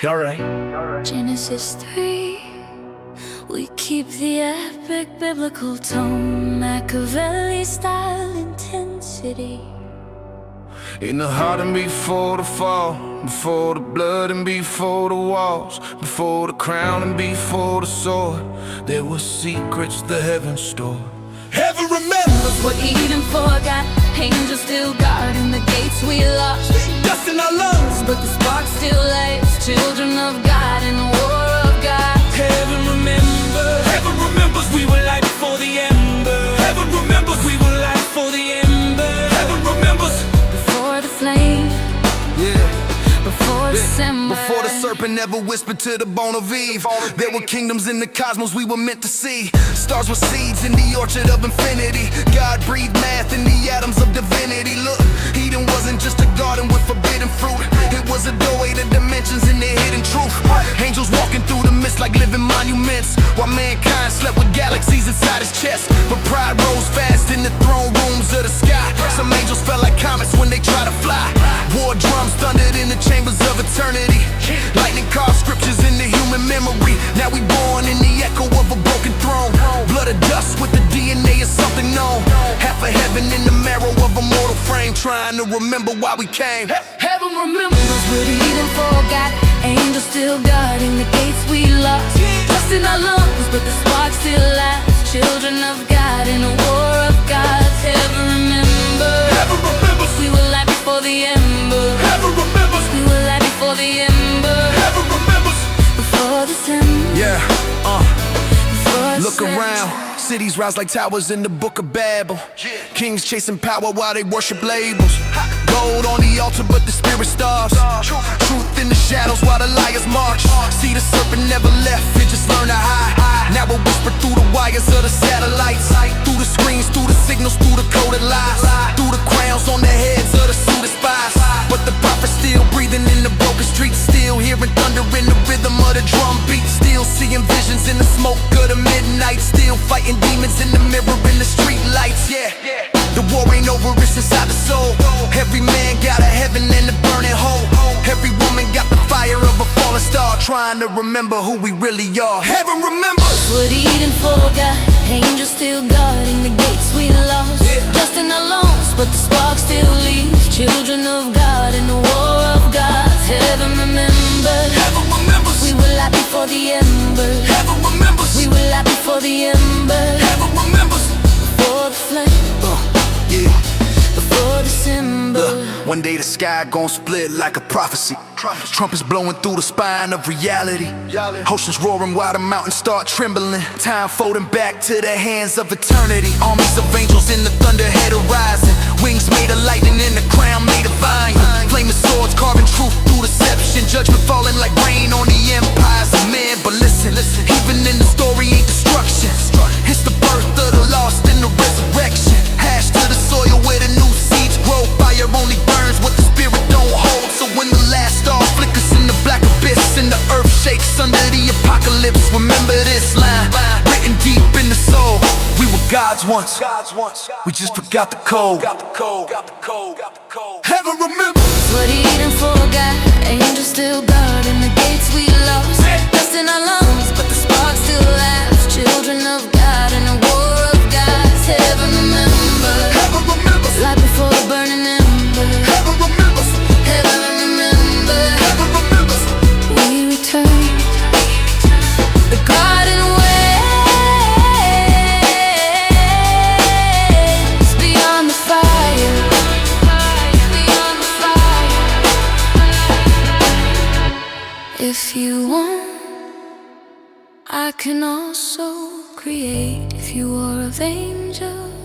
Alright. Genesis 3, we keep the epic biblical tone, Machiavelli style intensity. In the heart and before the fall, before the blood and before the walls, before the crown and before the sword, there were secrets the heavens stored. Heaven remembers What Eden forgot, angels still guarding the gates we lost. dust in our lungs. But the spark still lights, children of God in the war of God. Heaven remembers. Heaven remembers we were light before the ember. Heaven remembers we were light before the ember. Heaven remembers. Before the flame, Yeah. before December. Before the serpent ever whispered to the bone of Eve, there were kingdoms in the cosmos we were meant to see. Stars were seeds in the orchard of infinity. God breathed math in the atoms of divinity. Look, Eden wasn't just a garden with forbidden fruit. It was a doorway to dimensions in their hidden truth. Angels walking through the mist like living monuments, while mankind slept with galaxies inside his chest. But pride rose fast in the throne rooms of the sky. Some angels felt like comets when they try to fly. War drums thundered in the chambers of eternity. Lightning carved scriptures in the human memory. Now we born in the echo of a broken throne. Blood of dust with the DNA of something known. Half of heaven in the marrow of a mortal frame, trying to remember why we came. Heaven remembers. What Eden forgot, angels still guarding the gates we lost. Dust in our lungs, but the spark still lasts. Children of God in a war of gods. Heaven remembers. Heaven remembers. We were light before the ember. Heaven remembers. We were light before the ember. Heaven remembers. Before December. Yeah, Before look December. around. Cities rise like towers in the book of Babel. Kings chasing power while they worship labels. Gold on the altar, but the spirit starves. Truth in the shadows while the liars march. See, the serpent never left, it just learned to hide. Now it whispered through the wires of the satellites, through the screens, through the signals, through the coded lies, through the crowns on the heads of the suited spies. But the prophet's still breathing in the broken streets, still hearing thunder in the rhythm of the drum beat, still seeing visions in the smoke of the midnight, still fighting demons in the mirror in the street lights. Yeah, the war ain't over, it's inside the soul. Every man got a heaven and a burning hole. Every woman got the fire of a fallen star, trying to remember who we really are. Heaven remembers. What Eden forgot, angels still guarding the gates we lost. Dust in our lungs, but the spark still leaves. Children of God in the war of gods. Heaven remembers. Heaven remembers. We were light before the ember. Heaven remembers. We were light before the ember. Heaven remembers. Before the flame, Yeah. before December. One day the sky gon' split like a prophecy. Trumpets blowing through the spine of reality. Oceans roaring while the mountains start trembling. Time folding back to the hands of eternity. Armies of angels in the thunderhead horizon. Wings made of lightning and the crown made of iron. Flaming swords carving truth through deception. Judgment falling like rain on the empires of men. But listen, even in the story ain't destruction. It's the birth of the lost and the resurrection. Hash to the soil where the new seeds grow. Fire only burns what the spirit don't hold. So when the last star flickers in the black abyss and the earth shakes under the apocalypse, remember this line, written deep in the soul. We were gods once, we just forgot the code. Heaven remembers. What Eden forgot, angels still guarding the gates we lost. Dust in our lungs, but the spark still lasts. Children of God in a war of gods. Heaven remembers. Heaven remembers. Light before the burning ember. Heaven remembers. Heaven remembers. Heaven remembers. We return. The garden ways beyond the fire. Beyond the fire. If you want, I can also create. If you are of angels,